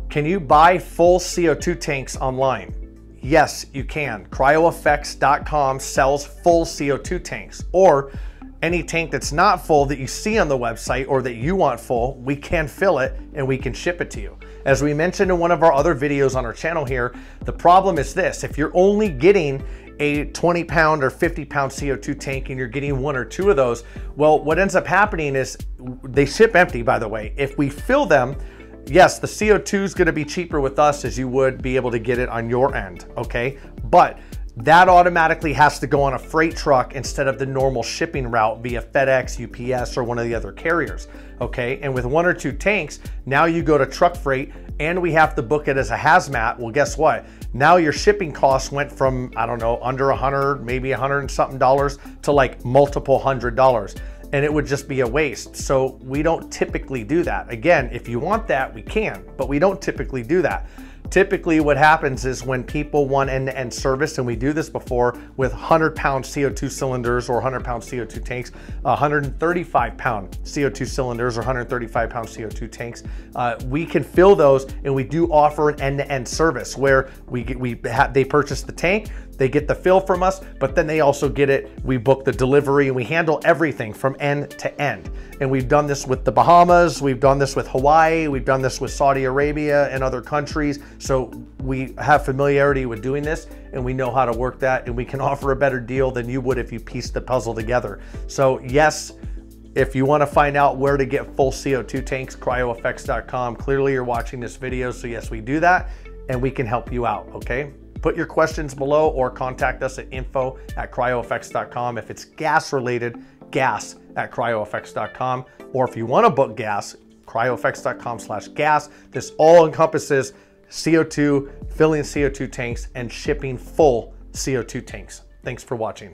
Can you buy full CO2 tanks online? Yes, you can. CryoFX.com sells full CO2 tanks, or any tank that's not full that you see on the website or that you want full, we can fill it and we can ship it to you. As we mentioned in one of our other videos on our channel here, the problem is this: if you're only getting a 20-pound or 50-pound CO2 tank and you're getting one or two of those, well, what ends up happening is they ship empty, by the way. If we fill them, yes, the CO2 is going to be cheaper with us as you would be able to get it on your end, okay? But that automatically has to go on a freight truck instead of the normal shipping route via FedEx, UPS, or one of the other carriers, okay? And with one or two tanks, now you go to truck freight and we have to book it as a hazmat. Well, guess what? Now your shipping costs went from, I don't know, under 100, maybe 100 and something dollars to like multiple $100s. And it would just be a waste. So we don't typically do that. Again, if you want that, we can, but we don't typically do that. Typically what happens is when people want end-to-end service, and we do this before with 100-pound CO2 cylinders or 100-pound CO2 tanks, 135-pound CO2 cylinders or 135-pound CO2 tanks, we can fill those, and we do offer an end-to-end service where they purchase the tank, they get the fill from us, but then they also get it, we book the delivery, and we handle everything from end to end. And we've done this with the Bahamas, we've done this with Hawaii, we've done this with Saudi Arabia and other countries. So we have familiarity with doing this, and we know how to work that, and we can offer a better deal than you would if you pieced the puzzle together. So yes, if you want to find out where to get full CO2 tanks, CryoFX.com. Clearly you're watching this video, so yes, we do that, and we can help you out, okay? Put your questions below or contact us at info@cryofx.com. If it's gas related, gas@cryofx.com. Or if you want to book gas, cryofx.com/gas. This all encompasses CO2, filling CO2 tanks, and shipping full CO2 tanks. Thanks for watching.